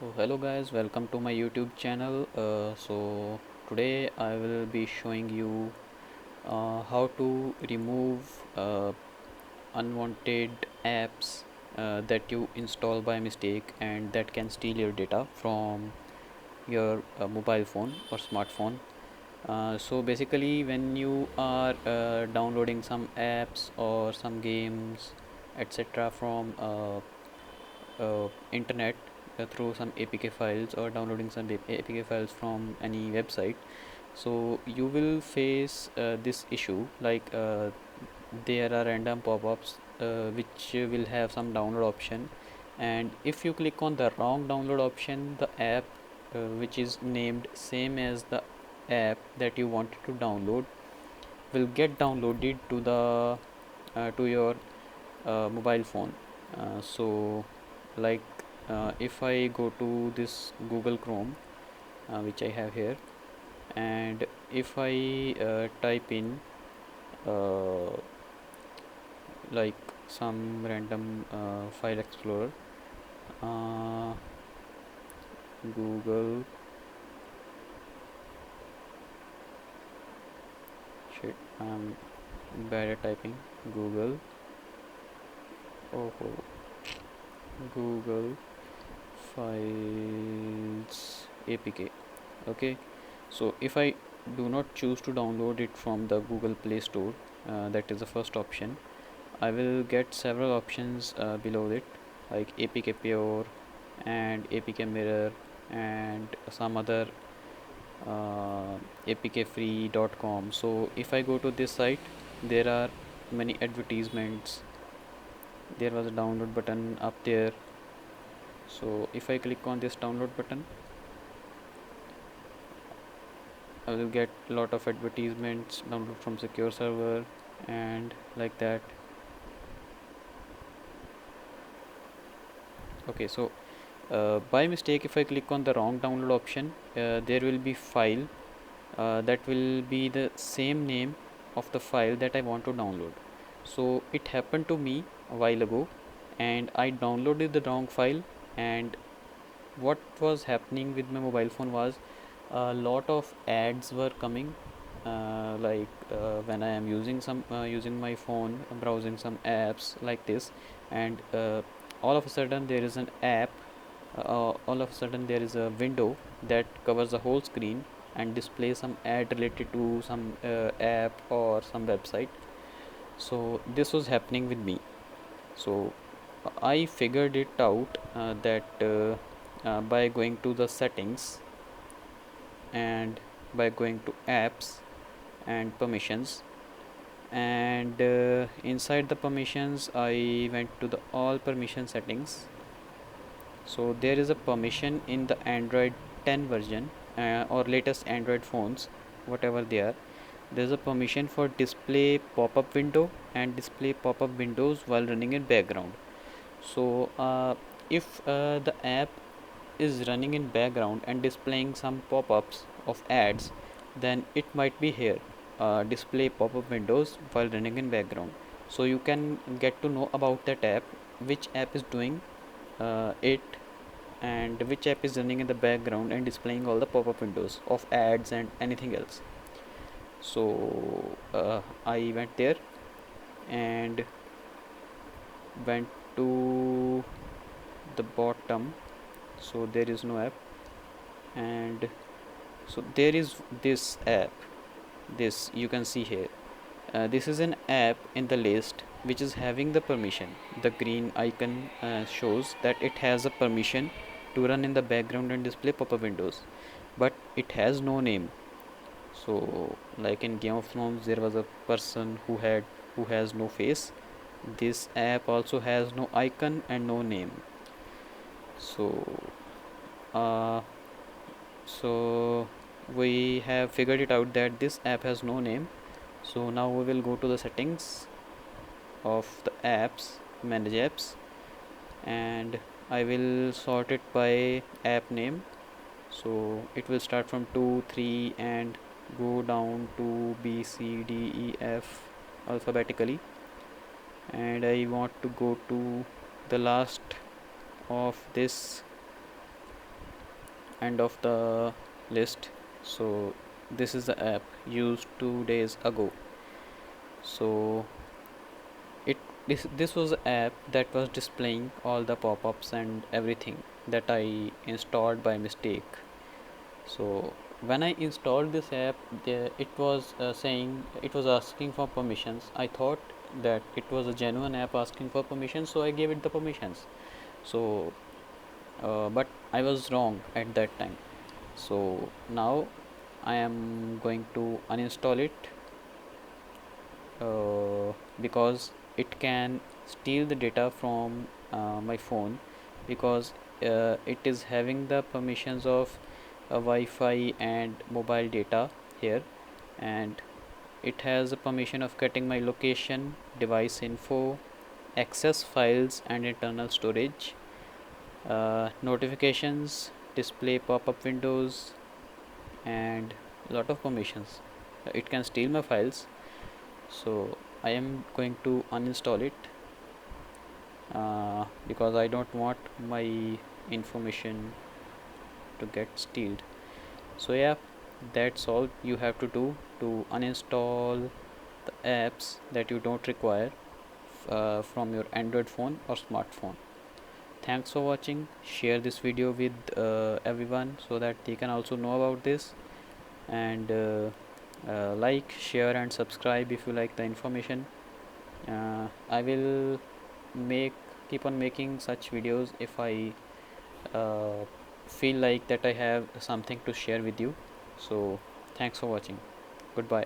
So hello guys, welcome to my YouTube channel. Today I will be showing you how to remove unwanted apps that you install by mistake and that can steal your data from your mobile phone or smartphone. So basically, when you are downloading some apps or some games, etc., from internet through some APK files or downloading some APK files from any website, so you will face this issue like there are random pop-ups which will have some download option, and if you click on the wrong download option, the app which is named same as the app that you wanted to download will get downloaded to your mobile phone. So like if I go to this Google Chrome, which I have here, and if I type in uh, like some random file explorer, uh, Google, shit, I'm bad at typing. Google, oh, Google Files APK. Okay, so if I do not choose to download it from the Google Play Store, that is the first option. I will get several options below it, like APK Pure and APK Mirror and some other apkfree.com. So if I go to this site, there are many advertisements. There was a download button up there. So if I click on this download button, I will get a lot of advertisements, download from secure server and like that. Okay, so by mistake, if I click on the wrong download option, there will be file that will be the same name of the file that I want to download. So it happened to me a while ago, and I downloaded the wrong file. And what was happening with my mobile phone was a lot of ads were coming, when I am using my phone, browsing some apps like this, and all of a sudden there is an app, all of a sudden there is a window that covers the whole screen and displays some ad related to some app or some website. So this was happening with me. So I figured it out that by going to the settings and by going to apps and permissions, and inside the permissions I went to the all permission settings. So there is a permission in the Android 10 version or latest Android phones, whatever they are. There's a permission for display pop-up window and display pop-up windows while running in background. So if the app is running in background and displaying some pop-ups of ads, then it might be here, display pop-up windows while running in background. So you can get to know about that app, which app is doing it, and which app is running in the background and displaying all the pop-up windows of ads and anything else. So I went there and went to the bottom. So there is no app, and so there is this app, this you can see here. This is an app in the list which is having the permission. The green icon shows that it has a permission to run in the background and display pop-up windows, but it has no name. So like in Game of Thrones there was a person who has no face. This app also has no icon and no name. So uh, so we have figured it out that this app has no name. So now we will go to the settings of the apps, manage apps, and I will sort it by app name. So it will start from 2 3 and go down to B C D E F alphabetically, and I want to go to the last of this end of the list. So this is the app used 2 days ago. So it this was the app that was displaying all the pop-ups and everything that I installed by mistake. So when I installed this app, it was saying, it was asking for permissions. I thought that it was a genuine app asking for permissions, so I gave it the permissions. So but I was wrong at that time. So now I am going to uninstall it, because it can steal the data from my phone, because it is having the permissions of Wi-Fi and mobile data here, and it has a permission of getting my location, device info, access files and internal storage, notifications, display pop-up windows, and a lot of permissions. It can steal my files, so I am going to uninstall it, because I don't want my information to get stealed. So yeah, that's all you have to do to uninstall the apps that you don't require from your Android phone or smartphone. Thanks for watching. Share this video with everyone so that they can also know about this, and like, share and subscribe if you like the information. I will make keep on making such videos if I uh, feel like that I have something to share with you. So thanks for watching. Goodbye.